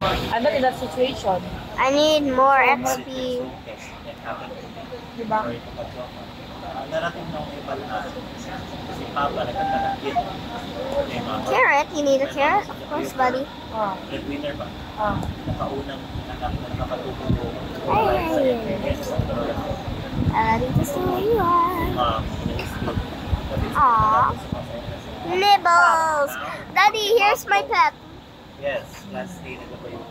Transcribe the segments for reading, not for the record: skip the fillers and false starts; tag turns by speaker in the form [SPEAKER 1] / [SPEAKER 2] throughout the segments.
[SPEAKER 1] I'm not in that situation.
[SPEAKER 2] I need more XP.
[SPEAKER 1] Diba?
[SPEAKER 3] Narating na akong iba na si Papa nagkakalakit.
[SPEAKER 2] Carrot? You need a carrot? Of course, buddy.
[SPEAKER 3] Breadwinner ba? Nakaunang nakapatubo ko.
[SPEAKER 2] Hey! Ready to see where you are. Aww. Nibbles! Daddy, here's my pet.
[SPEAKER 3] Yes, last day na ba yun?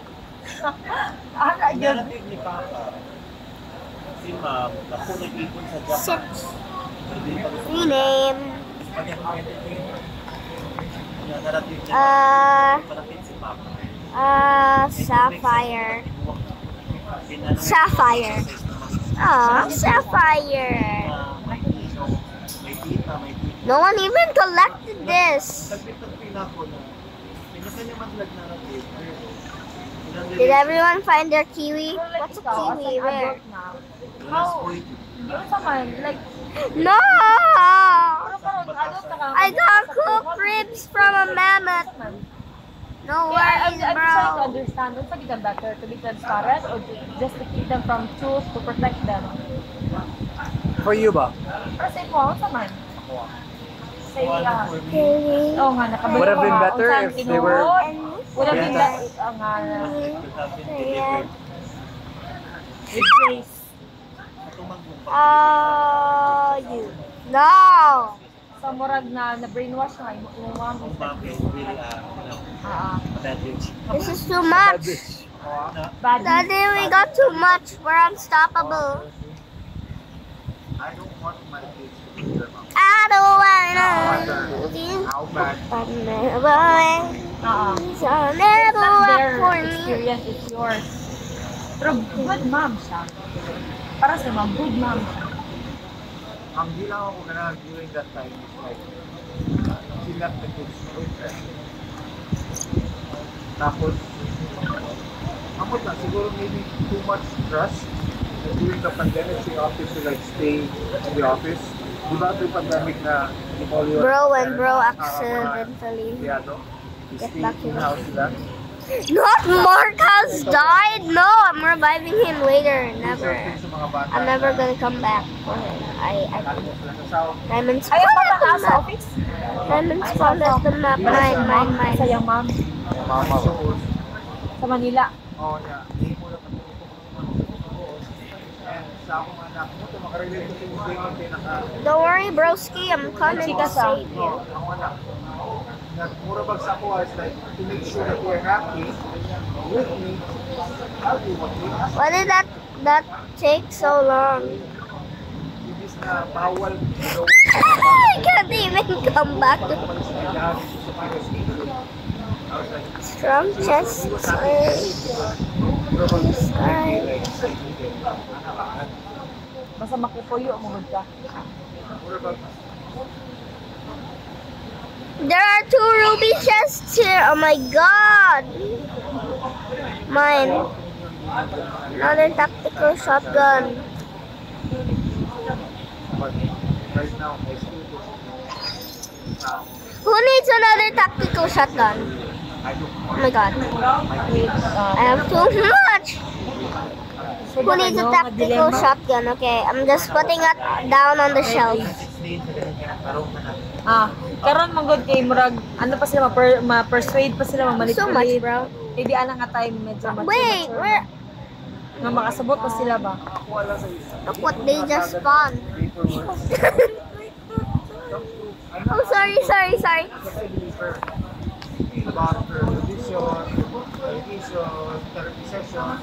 [SPEAKER 1] Yun.
[SPEAKER 3] Narating ni Papa. Si Ma'am, ako nag-ipon sa Japan.
[SPEAKER 2] Rename.
[SPEAKER 3] Narating niya. Narating si Papa.
[SPEAKER 2] Sapphire. Sapphire. Aw, Sapphire. No one even collected this. Did everyone find their kiwi? What's a kiwi? Where?
[SPEAKER 1] How? Yun naman, like,
[SPEAKER 2] No!
[SPEAKER 1] adult na ka.
[SPEAKER 2] I got cooked ribs from a mammoth. No worries,
[SPEAKER 1] I'm trying to
[SPEAKER 2] bro.
[SPEAKER 1] understand, what's like it better? To be transparent or just to keep them from tools to protect them?
[SPEAKER 4] For you ba?
[SPEAKER 1] Pero sa ikaw, ano naman? Say, oo nga, nakabalik
[SPEAKER 4] Would have been better if they were...
[SPEAKER 1] Would have been better, nga, with grace.
[SPEAKER 2] You. No!
[SPEAKER 1] Sa murag na brainwash na, imuwang mo.
[SPEAKER 2] This is too much. Daddy, we got too much. We're unstoppable.
[SPEAKER 4] I don't want my kids to be their mom.
[SPEAKER 2] I don't wanna.
[SPEAKER 4] How bad?
[SPEAKER 2] So never
[SPEAKER 1] It's not
[SPEAKER 2] walk
[SPEAKER 1] their
[SPEAKER 2] for me.
[SPEAKER 1] experience, it's yours. Pero good mom siya. Para sa mom, good mom siya.
[SPEAKER 4] Ang bilang ako na during that time is like, she left the kids boyfriend. Tapos, ako na, siguro maybe too much trust. And during the pandemic, she opted to like stay in the office. Di ba ito yung pandemic na
[SPEAKER 2] Bro and bro accidentally
[SPEAKER 4] get
[SPEAKER 2] back
[SPEAKER 4] in
[SPEAKER 2] in
[SPEAKER 4] house sila.
[SPEAKER 2] Not Mark has died. No, I'm reviving him later. Never. I'm never gonna come back for him. Diamond spawned
[SPEAKER 1] Ayaw pa
[SPEAKER 2] at the
[SPEAKER 1] na sa
[SPEAKER 2] map.
[SPEAKER 1] office?
[SPEAKER 2] Diamond spawned at the map. Mine.
[SPEAKER 1] Sa yung mom.
[SPEAKER 4] Mama ko.
[SPEAKER 1] Sa Manila.
[SPEAKER 4] Oo niya. Sa akong anak mo, ito makarelate ko sa yung pinaka...
[SPEAKER 2] Don't worry, broski. I'm coming to save you.
[SPEAKER 4] Ang anak. Mura bagsak ko is like, to make sure that you're happy with me, I'll do what you ask.
[SPEAKER 2] Why did that take so long?
[SPEAKER 4] Ibis na bawal.
[SPEAKER 2] I can't even come back. Strong chest.
[SPEAKER 1] Basta makipuyo, mugod ka.
[SPEAKER 2] There are 2 ruby chests here. Oh my god. Mine. Another tactical shotgun. Who needs another tactical shotgun? Oh my god. I have too much. Who needs a tactical shotgun? Okay, I'm just putting it down on the shelf.
[SPEAKER 1] Karon magod kay murag ano pa sila ma-persuade pa sila
[SPEAKER 2] So much,
[SPEAKER 1] ma-manipulate.
[SPEAKER 2] bro.
[SPEAKER 1] Maybe ana nga time medyo
[SPEAKER 2] Wait, where?
[SPEAKER 1] nga makasabot pa sila ba?
[SPEAKER 2] Look what they just spawned. Oh, sorry.
[SPEAKER 4] About her position, education, therapy sessions.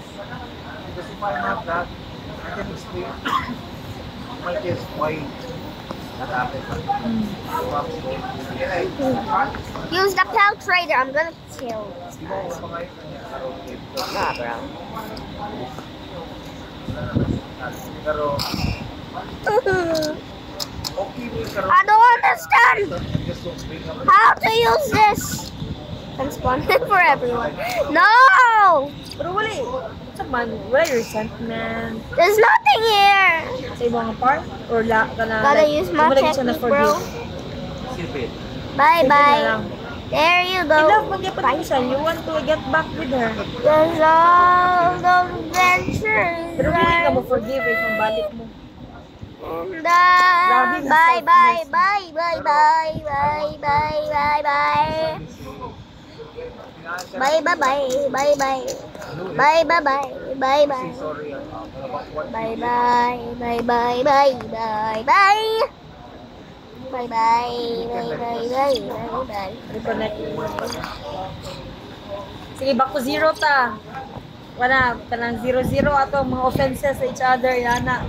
[SPEAKER 4] Because if I have that, I can explain my kids why that happened.
[SPEAKER 2] Use the pal trader. I'm gonna kill this guy. Nah, bro. I don't understand how to use this. Can spawn it for everyone. No!
[SPEAKER 1] Pero wala yung resentment
[SPEAKER 2] There's nothing here.
[SPEAKER 1] sa ibang part or
[SPEAKER 2] Gotta use my technique, bro. Bye. There you go.
[SPEAKER 1] I love mag-potential. You want to get back with her.
[SPEAKER 2] There's all those adventures.
[SPEAKER 1] Pero hindi ka mo forgive kung balik mo.
[SPEAKER 2] And
[SPEAKER 1] Grabe,
[SPEAKER 2] bye, bye,
[SPEAKER 1] selfless.
[SPEAKER 2] bye, bye, bye, bye, bye, bye, bye. Bye, bye, bye, bye, bye. Bye, bye, bye, bye, bye.
[SPEAKER 4] Sorry.
[SPEAKER 2] Bye, bye, bye, bye, bye, bye, bye. Bye, bye, bye, bye, bye, bye, bye.
[SPEAKER 1] Reconnect. Sige, back to zero ta. Wala, kanang 0-0 ato mga offenses sa each other. Yana.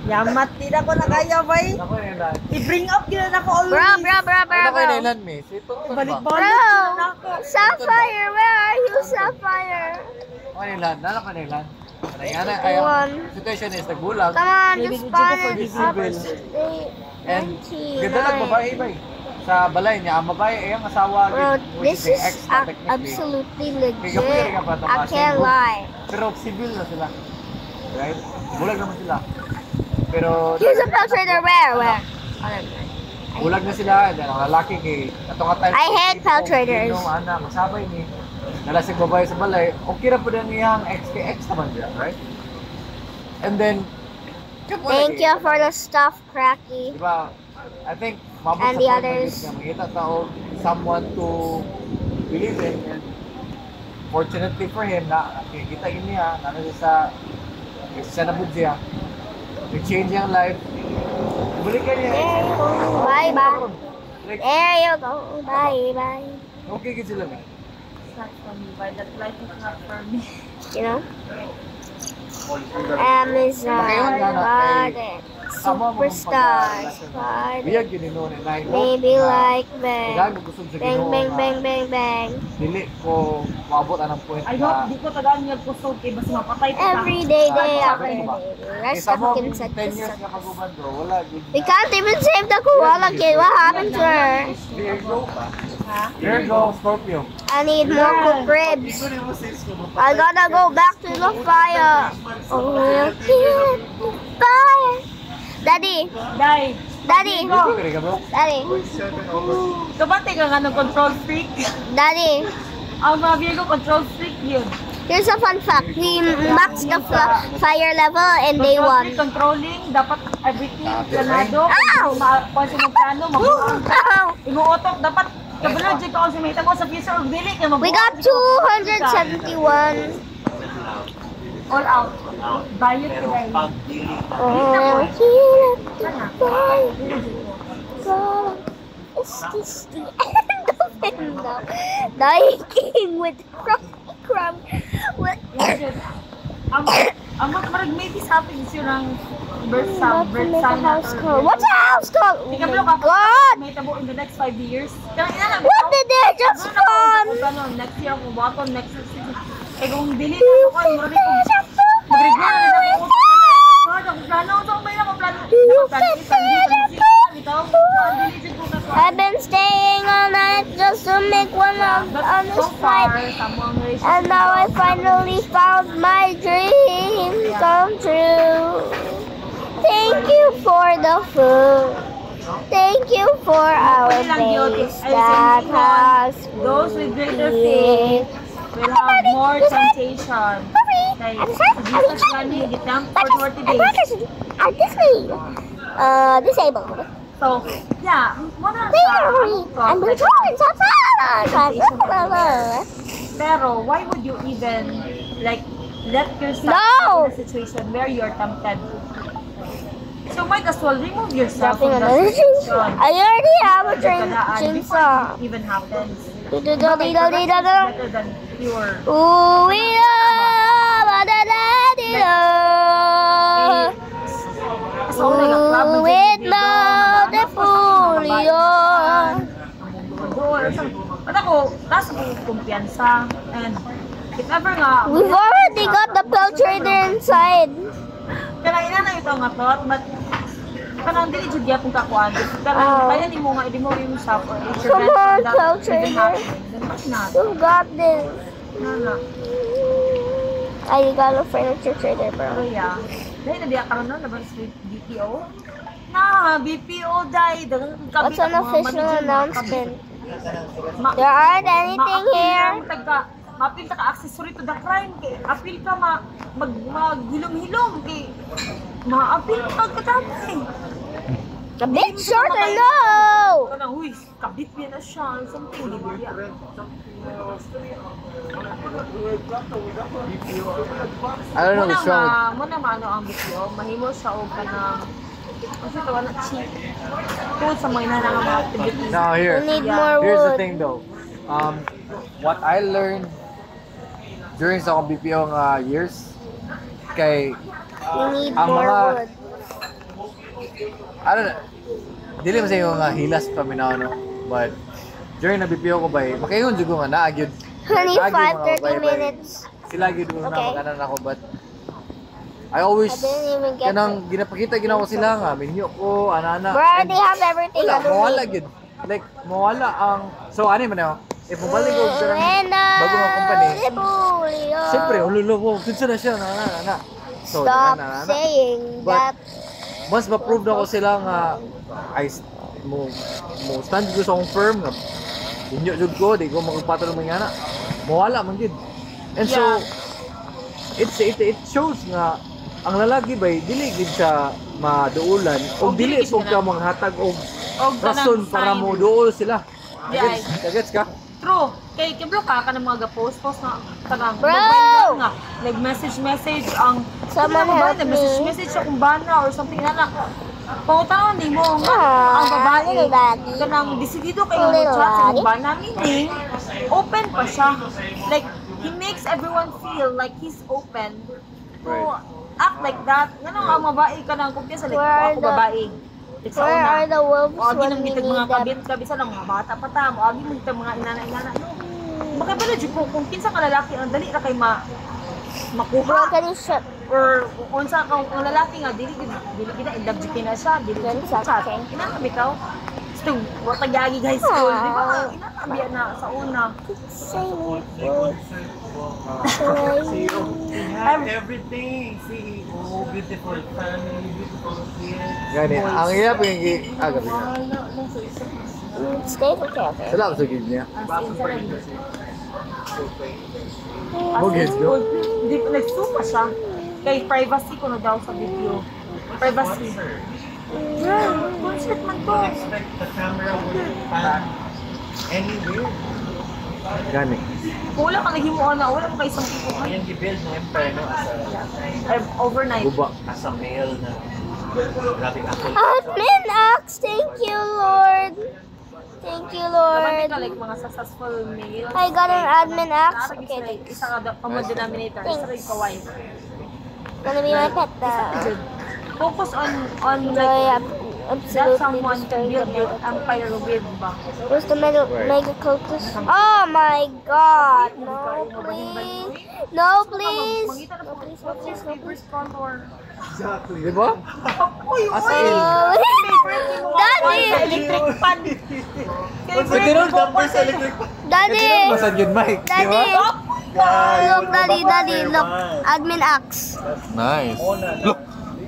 [SPEAKER 1] Yamat, di na ko na kaya, bay.
[SPEAKER 4] Ako na ilan.
[SPEAKER 1] I-bring up yun ako always.
[SPEAKER 4] Ano ko na ilan, Miss? Ito ba?
[SPEAKER 1] Balik-balik
[SPEAKER 2] Bro,
[SPEAKER 1] yun na ako.
[SPEAKER 2] Sapphire, where are you, Sapphire?
[SPEAKER 4] Ako na ilan. Nala ko na ilan.
[SPEAKER 2] One.
[SPEAKER 4] Ayaw. Situation is nagbulag.
[SPEAKER 2] Come on,
[SPEAKER 1] Maybe
[SPEAKER 2] just
[SPEAKER 1] did you
[SPEAKER 2] spawn
[SPEAKER 1] go for
[SPEAKER 2] it
[SPEAKER 1] the
[SPEAKER 2] up.
[SPEAKER 1] civil?
[SPEAKER 4] And ganda lang babae, bay. Sa balay niya, ang babae ay ang asawa.
[SPEAKER 2] Bro,
[SPEAKER 4] which
[SPEAKER 2] this is
[SPEAKER 4] ex na technically.
[SPEAKER 2] absolutely
[SPEAKER 4] Kaya kapag
[SPEAKER 2] legit.
[SPEAKER 4] ka pa ito,
[SPEAKER 2] I can't lie.
[SPEAKER 4] Pero civil na sila. Right? Bulag naman sila. Pero
[SPEAKER 2] Here's a Peltrader. Where?
[SPEAKER 4] bulag na sila. Then ang lalaki kay atong atay.
[SPEAKER 2] I hate Peltraders.
[SPEAKER 4] Yung anak, masabay ni nalasig babae sa balay. Okay ra po din niyang ex kay ex naman siya, right? And then
[SPEAKER 2] Thank you for the stuff, Cracky.
[SPEAKER 4] Diba? I think mabot
[SPEAKER 2] And
[SPEAKER 4] sa
[SPEAKER 2] the
[SPEAKER 4] point na
[SPEAKER 2] others.
[SPEAKER 4] yun na makita tao someone to believe in, and fortunately for him na kita niya na sa nabud siya, nag-change yung life, balikan niya.
[SPEAKER 2] There you go. Bye, bye.
[SPEAKER 4] Like,
[SPEAKER 2] There you go. Bye, bye.
[SPEAKER 4] okay ka sila, man.
[SPEAKER 1] It's not for me, but that life is not for me.
[SPEAKER 2] You know? Amazon. Garden. Superstars. Garden.
[SPEAKER 4] Biyag yun no, and I hope
[SPEAKER 2] Maybe
[SPEAKER 4] na
[SPEAKER 2] like bang.
[SPEAKER 4] kailangan gusto sa
[SPEAKER 2] Bang,
[SPEAKER 4] Ginoo
[SPEAKER 2] bang,
[SPEAKER 4] na
[SPEAKER 2] bang, bang, bang.
[SPEAKER 4] dili ko maabot anong point
[SPEAKER 1] I
[SPEAKER 4] na
[SPEAKER 1] hope di ko tagaan niya kusog kay basta mapatay pa.
[SPEAKER 2] Every day, day
[SPEAKER 4] Sabi
[SPEAKER 2] after
[SPEAKER 4] mo ba?
[SPEAKER 2] day. Rest
[SPEAKER 4] Isa mo,
[SPEAKER 2] of kin sa
[SPEAKER 4] 10 years na pag-uban bro, wala good
[SPEAKER 2] We can't even save the koala kid. What happened to her?
[SPEAKER 4] Virgo pa.
[SPEAKER 1] Ha?
[SPEAKER 4] Virgo, Scorpio.
[SPEAKER 2] I need more cook ribs. I gotta go back to the fire. Oh, the fire. Daddy,
[SPEAKER 1] Dai.
[SPEAKER 2] Daddy,
[SPEAKER 4] Pwede ka bro?
[SPEAKER 2] Daddy,
[SPEAKER 1] Kabate ka nga ng control freak.
[SPEAKER 2] Daddy.
[SPEAKER 1] Ang mga Virgo control freak yun.
[SPEAKER 2] Here's a fun fact. We maxed the fire level and they
[SPEAKER 1] Control
[SPEAKER 2] won.
[SPEAKER 1] freak, controlling, dapat everything planado.
[SPEAKER 2] Ow!
[SPEAKER 1] Kung sino plano, mabuang ka.
[SPEAKER 2] Ow!
[SPEAKER 1] Imuotok, dapat kabalo dyan ka kung sumita mo sa future of dili ka
[SPEAKER 2] We got 271.
[SPEAKER 1] all out. Bayot ka
[SPEAKER 3] Pero
[SPEAKER 1] dahil.
[SPEAKER 3] pag dili
[SPEAKER 2] Oh, here the fire. God, is this the end of it now? Dying with crumb.
[SPEAKER 1] Ang marag maybe sa atin siya ng birth
[SPEAKER 2] Not to make a
[SPEAKER 1] sign
[SPEAKER 2] house call. What's a house call? Oh
[SPEAKER 1] Ikaw
[SPEAKER 2] my
[SPEAKER 1] ka
[SPEAKER 2] God!
[SPEAKER 1] may tabo in the next 5 years.
[SPEAKER 2] What did they just spawn?
[SPEAKER 1] Next year ako baton, next year. Eh kung dili
[SPEAKER 2] You
[SPEAKER 1] na ako,
[SPEAKER 2] think
[SPEAKER 1] marami kong
[SPEAKER 2] there's a
[SPEAKER 1] magregla na
[SPEAKER 2] fire?
[SPEAKER 1] ako. Ako plano, ito may ako plano.
[SPEAKER 2] I've been staying all night just to make one of honest fight. And now I finally found my dream come true. Thank you for the food. Thank you for our base that has
[SPEAKER 1] Those with greater
[SPEAKER 2] been.
[SPEAKER 1] faith will have more temptation. Like, Jesus running, get down for 40 days.
[SPEAKER 2] Disabled.
[SPEAKER 1] So, yeah, muna
[SPEAKER 2] I'm returning to
[SPEAKER 1] Pero, why would you even, like, let yourself
[SPEAKER 2] No!
[SPEAKER 1] in a situation where you're tempted? So, might as well remove yourself
[SPEAKER 2] Dropping
[SPEAKER 1] from that
[SPEAKER 2] another
[SPEAKER 1] situation.
[SPEAKER 2] I already have a
[SPEAKER 1] Before
[SPEAKER 2] chainsaw.
[SPEAKER 1] it even happens.
[SPEAKER 2] Better
[SPEAKER 1] Better than pure.
[SPEAKER 2] Ooh, we are Ooh, with love the folio.
[SPEAKER 1] Ano ko, taas ako kumpiyansa. And if ever nga,
[SPEAKER 2] We've already got the Peltrader inside.
[SPEAKER 1] kaya ina na ito nga thought, but kanang dili jud gyapon ka kuan. Pero
[SPEAKER 2] Oh.
[SPEAKER 1] kaya ni mo nga di mo yung suffer.
[SPEAKER 2] Come on, Peltrader.
[SPEAKER 1] Na.
[SPEAKER 2] You got this.
[SPEAKER 1] Na.
[SPEAKER 2] I got a furniture trader,
[SPEAKER 1] Pero
[SPEAKER 2] bro.
[SPEAKER 1] yeah. Dahil na diya karon na labas sa BPO. Na, BPO dai.
[SPEAKER 2] What's an official announcement? There aren't anything here.
[SPEAKER 1] Mapil ka accessory to the crime kay apil ka maghilom-hilom kay maapil ka kadamay.
[SPEAKER 2] A bit shorter, no!
[SPEAKER 1] Kanang huy, kabit niya na siya. Something libre.
[SPEAKER 5] I don't know what's wrong with
[SPEAKER 1] Muna maano ang BPO, mahimo siya o ka na kasi tawa na cheap. Tungkol sa mga inanang mga activities.
[SPEAKER 5] No,
[SPEAKER 2] We
[SPEAKER 5] here.
[SPEAKER 2] need more
[SPEAKER 5] Here's the
[SPEAKER 2] wood.
[SPEAKER 5] thing though. What I learned during sa akong BPO nga years, kay
[SPEAKER 2] We need
[SPEAKER 5] ang
[SPEAKER 2] more
[SPEAKER 5] mga-
[SPEAKER 2] wood.
[SPEAKER 5] I don't know. Dili man sa yung hilas pa minaw, no? But during na BPO ko bay, makaingon jud ko nga naagyud.
[SPEAKER 2] 25, 30 minutes.
[SPEAKER 5] Sila gyud una
[SPEAKER 2] Okay.
[SPEAKER 5] maganan ako but I always
[SPEAKER 2] I didn't even get
[SPEAKER 5] kanang ginapakita ginawa ko sila nga minyo ko ana-ana.
[SPEAKER 2] Bro,
[SPEAKER 5] And
[SPEAKER 2] they have everything.
[SPEAKER 5] wala,
[SPEAKER 2] I don't
[SPEAKER 5] mawala
[SPEAKER 2] need.
[SPEAKER 5] gyud. Like mawala ang so ani man ako. If mabalik ko sa bago mga company, siyempre ululo ko kinsa na siya na. So,
[SPEAKER 2] Stop
[SPEAKER 5] na.
[SPEAKER 2] saying
[SPEAKER 5] But-
[SPEAKER 2] that.
[SPEAKER 5] Mas ma-prove na ko sila nga mo stand ko sa akong firm nga inyo jud ko di ko magpatalo man yana mawala man gid and so it shows nga ang lalaki bay dili gid siya maduulan o
[SPEAKER 1] O,
[SPEAKER 5] dili
[SPEAKER 1] dili
[SPEAKER 5] po
[SPEAKER 1] gid
[SPEAKER 5] ka
[SPEAKER 1] siya
[SPEAKER 5] manghatag og
[SPEAKER 1] Og
[SPEAKER 5] rason
[SPEAKER 1] kanang
[SPEAKER 5] para
[SPEAKER 1] sign.
[SPEAKER 5] mo duol sila
[SPEAKER 1] Yes.
[SPEAKER 5] Kagets ka
[SPEAKER 1] True. Kay kiblo ka ng mga post na kanang
[SPEAKER 2] Bro!
[SPEAKER 1] mag-viral nga nag-message ang
[SPEAKER 2] Someone help me.
[SPEAKER 1] nag-message siya kung bana or something na pangutawon ni mo nga
[SPEAKER 2] Ah,
[SPEAKER 1] ang babae
[SPEAKER 2] little daddy.
[SPEAKER 1] kanang desidido kayo
[SPEAKER 2] Little
[SPEAKER 1] mag-chat sa
[SPEAKER 2] daddy.
[SPEAKER 1] bana meaning open pa siya like he makes everyone feel like he's open to act like that ngano ang babae kanang kumpiyansa like
[SPEAKER 2] Where
[SPEAKER 1] ako
[SPEAKER 2] are the-
[SPEAKER 1] babae It's
[SPEAKER 2] Where
[SPEAKER 1] una.
[SPEAKER 2] are the wolves
[SPEAKER 1] O, agi
[SPEAKER 2] when
[SPEAKER 1] nang
[SPEAKER 2] we
[SPEAKER 1] gitag
[SPEAKER 2] need
[SPEAKER 1] mga
[SPEAKER 2] them?
[SPEAKER 1] kabit sa lang mga bata pa ta, o agi mong mga inana-inana. No. Makabala jud ko kung kinsa ka lalaki ang dali ra kay
[SPEAKER 2] Bro,
[SPEAKER 1] makuha
[SPEAKER 2] can you shut?
[SPEAKER 1] or kung unsa ka ang lalaki nga dili gid in love jud kay na siya, dili
[SPEAKER 2] Then
[SPEAKER 1] jud sa chat.
[SPEAKER 2] okay.
[SPEAKER 1] Kinakabi ka. Sto, wa tagagi high school, di ba? Kinakabi na sa una.
[SPEAKER 2] Say it.
[SPEAKER 3] We have everything. CEO, beautiful family, beautiful kids.
[SPEAKER 5] gani ang iya ping gabi na
[SPEAKER 2] Stay okay.
[SPEAKER 5] sala sa gid niya
[SPEAKER 1] As in sa lagi.
[SPEAKER 5] Bugis, no?
[SPEAKER 1] Di nagsupa siya. Kay privacy ko na daw sa video. Privacy. Girl, bullshit man to.
[SPEAKER 3] Don't expect the camera will pan anywhere.
[SPEAKER 5] gani
[SPEAKER 1] Wala ka naghimuan na, wala mo kayo isang tipo.
[SPEAKER 3] Ayan, gibuild na empire, no?
[SPEAKER 1] Overnight.
[SPEAKER 5] guba
[SPEAKER 3] As a male na grabe ako.
[SPEAKER 2] Admin Axe, thank you, Lord. Thank you,
[SPEAKER 1] Kapag
[SPEAKER 2] Lord.
[SPEAKER 1] ka like mga successful males.
[SPEAKER 2] I got an admin axe.
[SPEAKER 1] Naragis
[SPEAKER 2] Okay,
[SPEAKER 1] like, isa ka common denominator. Isa rin kawai.
[SPEAKER 2] Gonna be my pet.
[SPEAKER 1] Focus on
[SPEAKER 2] Enjoy
[SPEAKER 1] like that
[SPEAKER 2] absolutely
[SPEAKER 1] someone can
[SPEAKER 2] destroying
[SPEAKER 1] build
[SPEAKER 2] the
[SPEAKER 1] your
[SPEAKER 2] boat.
[SPEAKER 1] empire with ba?
[SPEAKER 2] Where's the mega cultist? Oh my god. No, please. No, please.
[SPEAKER 1] Mangita na
[SPEAKER 2] No,
[SPEAKER 1] po.
[SPEAKER 2] please.
[SPEAKER 1] What's your favorite color?
[SPEAKER 5] di ba
[SPEAKER 1] Uy,
[SPEAKER 5] Asa
[SPEAKER 1] uy!
[SPEAKER 5] yun?
[SPEAKER 1] Favorite mo mga
[SPEAKER 2] Daddy!
[SPEAKER 1] kwan sa electric fan.
[SPEAKER 3] Pwede nun, number sa electric.
[SPEAKER 2] Daddy.
[SPEAKER 5] masan yun Mike di
[SPEAKER 2] Daddy.
[SPEAKER 5] ba
[SPEAKER 2] Look, Daddy, look. Admin Axe.
[SPEAKER 5] nice look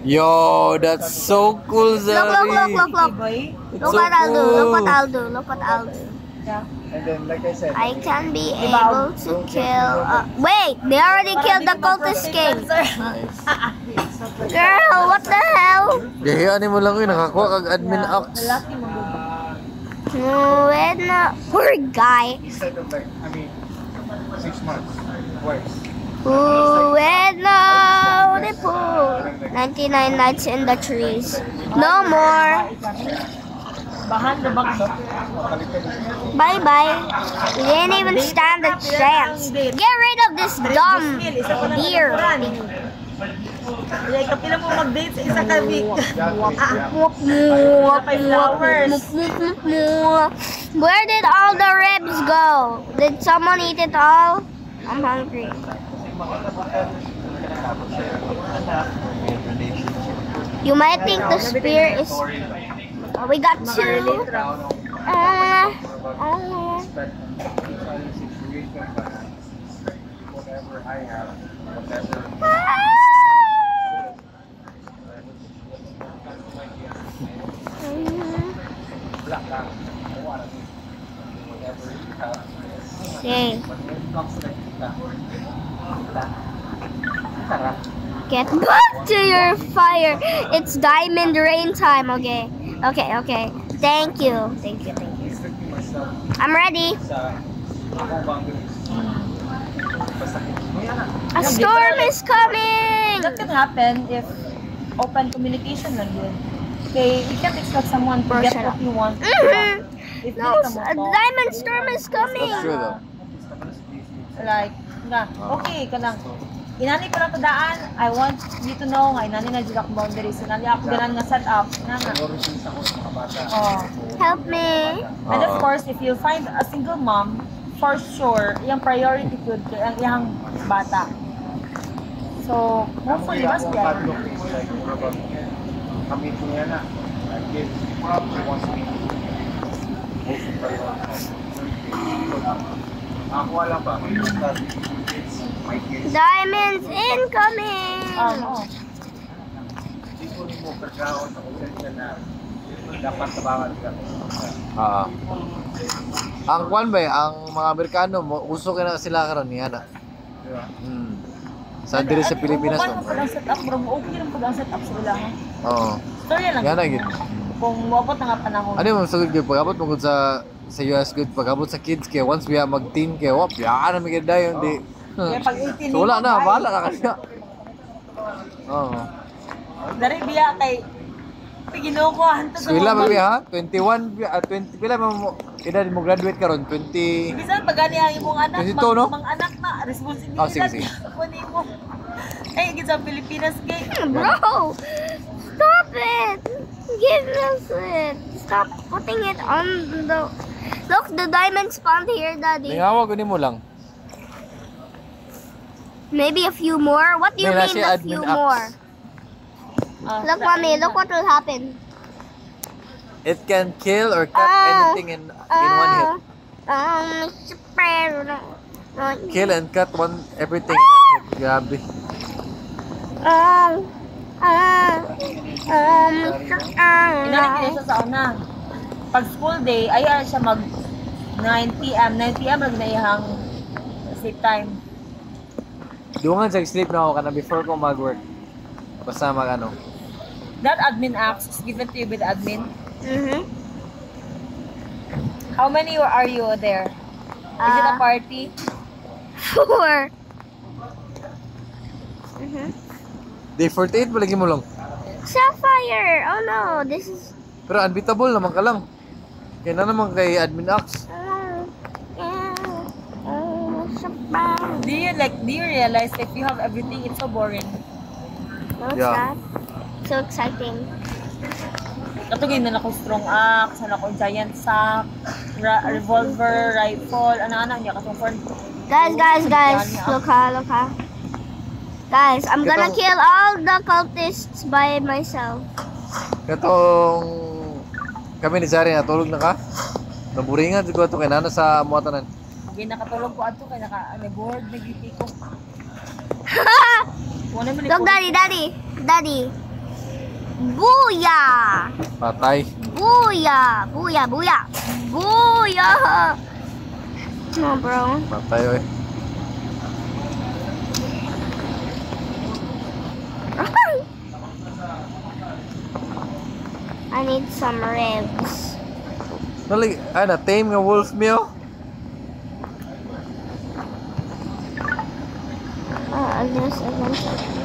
[SPEAKER 5] yo that's so cool
[SPEAKER 2] Look,
[SPEAKER 5] Zari
[SPEAKER 2] look.
[SPEAKER 1] Ibay.
[SPEAKER 5] It's
[SPEAKER 2] Look
[SPEAKER 5] so
[SPEAKER 2] what I'll do. Look what
[SPEAKER 5] cool.
[SPEAKER 2] I'll do. Look what I'll do.
[SPEAKER 1] Yeah.
[SPEAKER 4] And then, like I said,
[SPEAKER 2] I can be able to kill. Wait, they already killed the cultist king.
[SPEAKER 5] nice
[SPEAKER 2] Girl, what the hell?
[SPEAKER 5] gahiyan mo lang yun nakakuha kag admin axe
[SPEAKER 1] Lalaki mo.
[SPEAKER 2] When poor guy.
[SPEAKER 4] instead of like, 6 months, twice.
[SPEAKER 2] When the pool. 99 nights in the trees. No more.
[SPEAKER 1] Bahan na bang
[SPEAKER 2] Bye bye. We didn't even stand a chance. Get rid of this dumb deer.
[SPEAKER 1] Like, kapila mo mag-date sa isa ka week.
[SPEAKER 2] Where did all the ribs go? Did someone eat it all? I'm hungry. You might think the spear is. We got two.
[SPEAKER 4] Whatever I have, whatever.
[SPEAKER 3] Tara.
[SPEAKER 2] Get back to your fire. It's diamond rain time. Okay. Okay. Okay. Thank you. Thank you. Thank you.
[SPEAKER 4] Restricting myself
[SPEAKER 2] I'm ready.
[SPEAKER 4] sa akong boundaries. Basta kaya na.
[SPEAKER 2] A storm is coming.
[SPEAKER 1] That can happen if open communication lang yun. Okay, you can't expect someone to get what you want. If
[SPEAKER 2] No,
[SPEAKER 1] hindi ka mo
[SPEAKER 2] a
[SPEAKER 1] to.
[SPEAKER 2] diamond storm is coming.
[SPEAKER 5] That's true though.
[SPEAKER 1] Like, nga, okay ka lang. Inani ko lang to daan, I want you to know nga, inani na dyan ako boundaries. Inani ako ganan nga set up. Na nga.
[SPEAKER 4] Priorities ako sa mga bata.
[SPEAKER 1] Oh.
[SPEAKER 2] Help me.
[SPEAKER 1] And of course, if you find a single mom, for sure, yung priority ko ang iyang bata. So, hopefully, mas
[SPEAKER 4] Ako
[SPEAKER 1] yan.
[SPEAKER 4] padlock is like, kami po yan na. Again, she wants me to also prioritize. Ako alam ba, it's my kids.
[SPEAKER 2] Diamonds incoming.
[SPEAKER 1] Oo.
[SPEAKER 4] Hindi ko mo pagkaon sa konsensya na dapat tabangan ka.
[SPEAKER 5] Ang kwan ba, ang mga Amerikano, uso ka na sila karon niya na.
[SPEAKER 4] Diba?
[SPEAKER 5] Sa diri sa Pilipinas.
[SPEAKER 1] Kung mo ang setup, bro, okay lang pag ang setup sa ila. Ha?
[SPEAKER 5] Oo.
[SPEAKER 1] Storya lang.
[SPEAKER 5] Yan na gid.
[SPEAKER 1] Kung mabot na nga panahon.
[SPEAKER 5] Ano yung sagod gyud pag-abot mo gud sa US good pag-abot sa kids kay once we mag-teen kay wap, ya na mi gid dayon di.
[SPEAKER 1] Kaya pag 18
[SPEAKER 5] So, wala na, bahala na kanya. Oo.
[SPEAKER 1] Dari biya kay Ginoo ko hanto
[SPEAKER 5] So, ila ba ha? 21, 20, pila mo, edad mo graduate karon 20,
[SPEAKER 1] Bisan pag gani ang imong anak,
[SPEAKER 5] 22, no?
[SPEAKER 1] mang anak na responsibilidad.
[SPEAKER 5] Oh, sige, sige.
[SPEAKER 1] Kunin mo. Eh, gid sa Pilipinas kay
[SPEAKER 2] Bro, stop it. Give us it. Stop putting it on the... Look, the diamond spawned here, Daddy.
[SPEAKER 5] Ningawag ni mo lang.
[SPEAKER 2] Maybe a few more? What do you
[SPEAKER 5] May
[SPEAKER 2] mean
[SPEAKER 5] nasi
[SPEAKER 2] a
[SPEAKER 5] admin
[SPEAKER 2] few
[SPEAKER 5] apps.
[SPEAKER 2] more? Look, Mommy, look what will happen.
[SPEAKER 5] It can kill or cut anything in one hit. Kill and cut everything in one hit. Grabe.
[SPEAKER 1] Inalik niya siya sa una. Pag school day, ayan siya mag 9 p.m. 9 p.m. lang na iyang sleep time.
[SPEAKER 5] Dungan sa sleep na ako kana before ko mag-work. Basta mag-ano.
[SPEAKER 1] That admin access is given to you by the admin.
[SPEAKER 2] Mm-hmm.
[SPEAKER 1] How many are you there? Is it a party?
[SPEAKER 2] 4. Mm-hmm.
[SPEAKER 5] Day 48 palagi mo lang.
[SPEAKER 2] Sapphire! Oh no, this is...
[SPEAKER 5] Pero unbeatable naman ka lang. Kaya na naman kay admin axe.
[SPEAKER 1] Do you realize if you have everything, it's so boring?
[SPEAKER 2] No, it's
[SPEAKER 5] Yeah.
[SPEAKER 2] not. So exciting.
[SPEAKER 1] Katugin na ako strong axe, na ako giant sack, revolver, rifle, ano-ano, niya katong phone.
[SPEAKER 2] Guys, look ha. Guys, I'm gonna kill all the cultists by myself.
[SPEAKER 5] Katong kami ni Zari natulog na ka. Naburingan siguro ito kay nana sa muatanan.
[SPEAKER 1] Hindi nakatulog ko ato kay board nagiti ko.
[SPEAKER 2] Look, Daddy. Booyah!
[SPEAKER 5] Patay.
[SPEAKER 2] Booyah! Come on, bro.
[SPEAKER 5] Patay oy.
[SPEAKER 2] I need some ribs.
[SPEAKER 5] Nali, na tame nga wolf meal.
[SPEAKER 2] I guess eventually.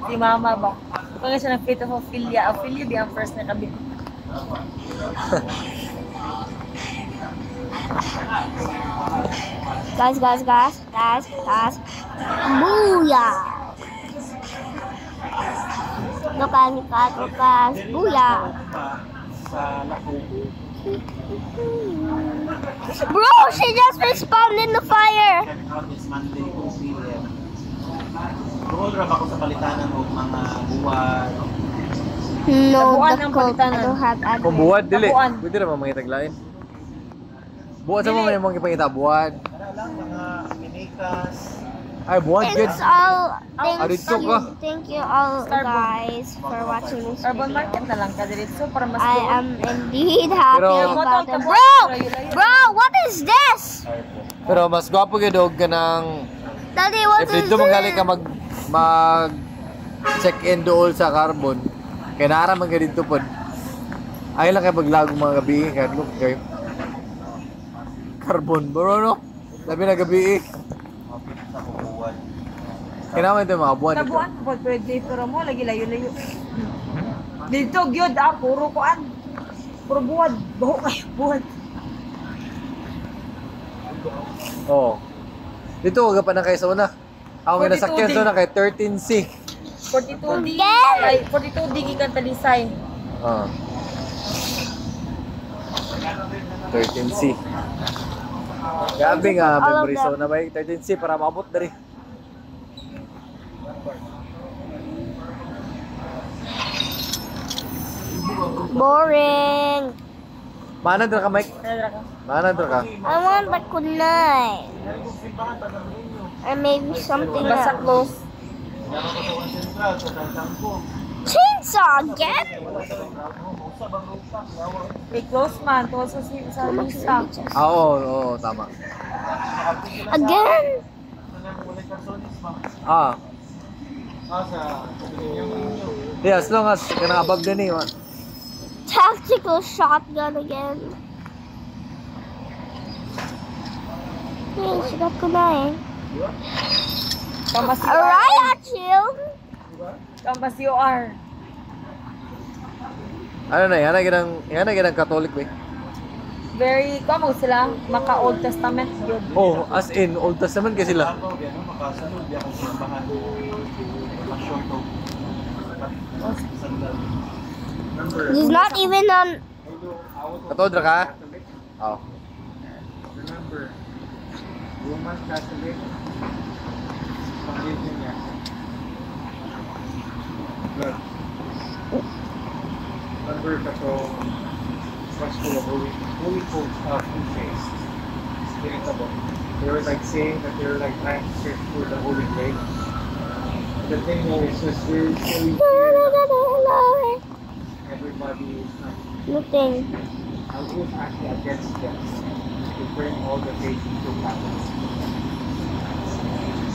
[SPEAKER 1] Si mama ba? Kung siya ng fate of Ophelia di ang first na kabit.
[SPEAKER 2] Guys. Booyah! Look, Booyah!
[SPEAKER 3] Sa Lakubo,
[SPEAKER 2] Bro, she just respawned in the fire.
[SPEAKER 3] Check out this Monday kung sila. Doon ra ba ako sa palitanan o mga buwan?
[SPEAKER 2] No,
[SPEAKER 1] Tabuan
[SPEAKER 2] the
[SPEAKER 1] ang
[SPEAKER 2] coke. I
[SPEAKER 1] palitanan.
[SPEAKER 2] don't have
[SPEAKER 5] Kung
[SPEAKER 2] address.
[SPEAKER 5] buwad, dili.
[SPEAKER 1] Tabuan.
[SPEAKER 5] Pwede naman mga taglain. Buwad sa
[SPEAKER 1] Dili.
[SPEAKER 5] mga mga ipangita, buwad.
[SPEAKER 3] Para lang mga minikas.
[SPEAKER 5] Ay, buwad, good.
[SPEAKER 2] Thanks all.
[SPEAKER 5] Dito ka.
[SPEAKER 2] Thank you all
[SPEAKER 1] Starbucks.
[SPEAKER 2] guys for watching this
[SPEAKER 1] Urban
[SPEAKER 2] video.
[SPEAKER 1] Market na lang ka diretso para mas
[SPEAKER 2] I am indeed happy
[SPEAKER 5] Pero-
[SPEAKER 2] about it.
[SPEAKER 1] Tabuan,
[SPEAKER 2] Bro!
[SPEAKER 1] layo-layo.
[SPEAKER 2] Bro, what is this?
[SPEAKER 5] Pero mas gwapo yun dog ka ng...
[SPEAKER 2] Daddy, what
[SPEAKER 5] If
[SPEAKER 2] is
[SPEAKER 5] dito magali ka
[SPEAKER 2] this?
[SPEAKER 5] mag check-in dool sa Carbon, kaya naaraman ka dito po. Ay lang kayo maglagong mga gabi, kaya look kayo. Carbon, bro, no? Labi na gabi.
[SPEAKER 3] Sa buwan.
[SPEAKER 5] Kaya naman ito yung mga buwan dito.
[SPEAKER 1] Tabuan po pwede pero mo lagi layo-layo. Dito gyud puro kuan. Puro buwad, buho kayo buwad.
[SPEAKER 5] Oo. Dito, huwag pa na kayo sa una. Ako may
[SPEAKER 1] 42
[SPEAKER 5] nasakyan
[SPEAKER 1] din.
[SPEAKER 5] sa una kay 13C.
[SPEAKER 1] 42D.
[SPEAKER 2] Again?
[SPEAKER 1] Ay, 42D gikan Talisay.
[SPEAKER 5] Ah. 13C. Gabi nga,
[SPEAKER 2] All of
[SPEAKER 5] memory
[SPEAKER 2] them.
[SPEAKER 5] zone na ba 13C para maabot na rin.
[SPEAKER 2] Boring.
[SPEAKER 5] Mana dra ka, Mike?
[SPEAKER 1] Nadra ka.
[SPEAKER 5] Mana dra ka?
[SPEAKER 2] I want the kunay. Or maybe something
[SPEAKER 1] Basta
[SPEAKER 2] else.
[SPEAKER 1] close.
[SPEAKER 2] Chainsaw again?
[SPEAKER 1] May close man to sa lista.
[SPEAKER 5] Ah, oo, tama.
[SPEAKER 2] Again?
[SPEAKER 5] Ah. Yeah, as long as kanang above din eh.
[SPEAKER 2] Tactical shotgun again. Hey, she got kunay.
[SPEAKER 1] Kambas
[SPEAKER 2] Alright, chill.
[SPEAKER 1] Kambas UR.
[SPEAKER 5] Ano na, yan na ginang Catholic ba?
[SPEAKER 1] Very, kamo sila, maka Old Testament yun.
[SPEAKER 5] Oh, as in, Old Testament kasi sila.
[SPEAKER 3] Makasunod yan ang simbahan. Makashorto.
[SPEAKER 2] He's not even on.
[SPEAKER 5] Katodra ka? Oo.
[SPEAKER 4] Remember, Roman Catholic, pag-ibig niya. Blood. Remember kato, Pasko of Holy Face. Spiritable. They were like saying that they were like trying to search for the Holy Grail. The thing is just they're showing here everybody is not
[SPEAKER 2] Nothing.
[SPEAKER 4] I was actually against them to bring all the faith into Catholics.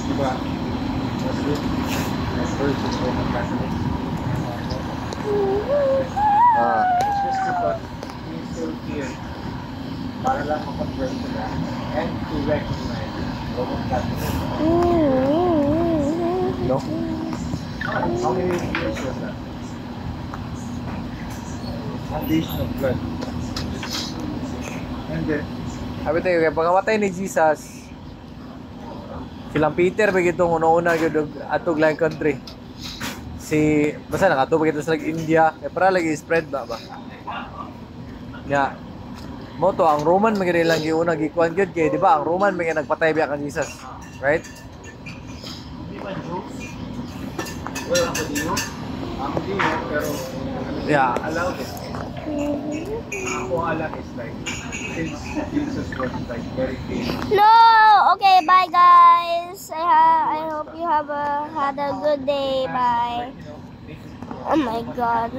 [SPEAKER 4] Diba? Was it? As first is Roman Catholic.
[SPEAKER 5] Ah.
[SPEAKER 4] It's just because he's still here. Para lang ma-convert to that. And to recognize Roman Catholic.
[SPEAKER 5] No?
[SPEAKER 4] How many years was that? Foundation of blood. And then,
[SPEAKER 5] Sabi tayo, kaya pagkamatay ni Jesus, silang Peter, bagitong una-una yun atog lang country. Basta nakatubag ito sa India, kaya para lagi spread ba ba? Nga, mo to, ang Roman magiging lang yung unang gikuan yun, kaya di ba, ang Roman magiging nagpatay biya kan Jesus. Right?
[SPEAKER 3] Hindi man Jews.
[SPEAKER 4] well, ako diyo. Ako diyo, pero
[SPEAKER 5] Yeah.
[SPEAKER 4] allowed it. Ako alam is like, since Jesus was like very famous.
[SPEAKER 2] No. Okay. Bye, guys. I hope you had a good day. Bye. Oh my God.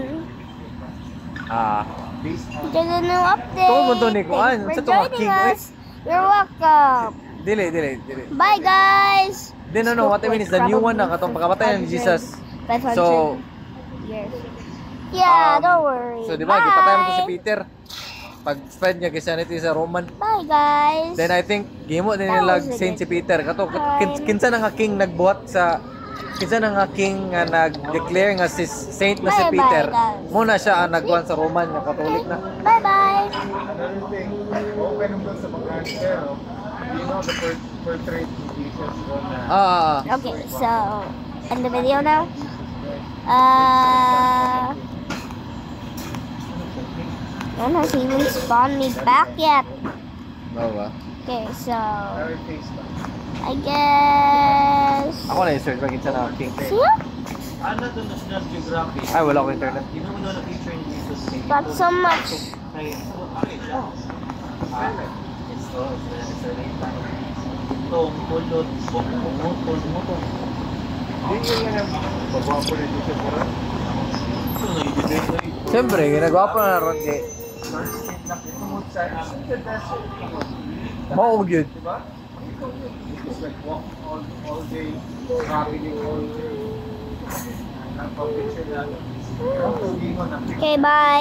[SPEAKER 5] Ah.
[SPEAKER 2] There's a new update.
[SPEAKER 5] Tuwa mo to ni Kuan.
[SPEAKER 2] Thanks
[SPEAKER 5] Sa
[SPEAKER 2] for
[SPEAKER 5] to nga
[SPEAKER 2] joining
[SPEAKER 5] king, eh.
[SPEAKER 2] us. You're welcome.
[SPEAKER 5] Dili.
[SPEAKER 2] Bye, guys.
[SPEAKER 5] Di no, what I mean is the new one na, katong pagkamatay ni Jesus.
[SPEAKER 2] 500
[SPEAKER 5] So,
[SPEAKER 2] years. Yeah,
[SPEAKER 5] Um,
[SPEAKER 2] don't worry.
[SPEAKER 5] so di ba, gipatay mo to si Peter. Pag-spread niya Christianity sa Roman.
[SPEAKER 2] Bye, guys.
[SPEAKER 5] Then I think gimo din
[SPEAKER 2] That
[SPEAKER 5] nila
[SPEAKER 2] was a
[SPEAKER 5] Saint
[SPEAKER 2] good
[SPEAKER 5] si Peter. Kato
[SPEAKER 2] time.
[SPEAKER 5] kinsa na nga king nagbuhat sa kinsa na nga king nga nag-declare nga si Saint na si
[SPEAKER 2] Bye-bye,
[SPEAKER 5] Peter.
[SPEAKER 2] guys.
[SPEAKER 5] Muna siya ang nagkuhan sa Roman nga Catholic na.
[SPEAKER 2] Bye-bye.
[SPEAKER 4] Another thing, open naman sa mga pero, you know the portrait of Jesus on
[SPEAKER 2] Okay, so end the video now. None has even spawned me back yet.
[SPEAKER 5] No ba?
[SPEAKER 2] Okay, so
[SPEAKER 4] Very tasty.
[SPEAKER 2] I guess.
[SPEAKER 5] Ako na i-search bagay sa na king.
[SPEAKER 2] See?
[SPEAKER 3] Ano to National Geographic?
[SPEAKER 5] Ay, wala akong internet.
[SPEAKER 3] Yun mo na picture ni Jesus.
[SPEAKER 2] Got so much.
[SPEAKER 3] Kay ito, it's a late time. Ito, kulot, moto.
[SPEAKER 4] Hindi yun yan ang babapo rin dito sa Quran.
[SPEAKER 3] Ito, nag-debate na rin.
[SPEAKER 5] Siyempre, ginagawa pa na ron kay
[SPEAKER 4] Tungod sa it's the desert.
[SPEAKER 5] mao gyud.
[SPEAKER 4] Diba? It's like walk all day, traveling all day. Ang picture natin. Ang tulingon ng
[SPEAKER 2] Okay, bye.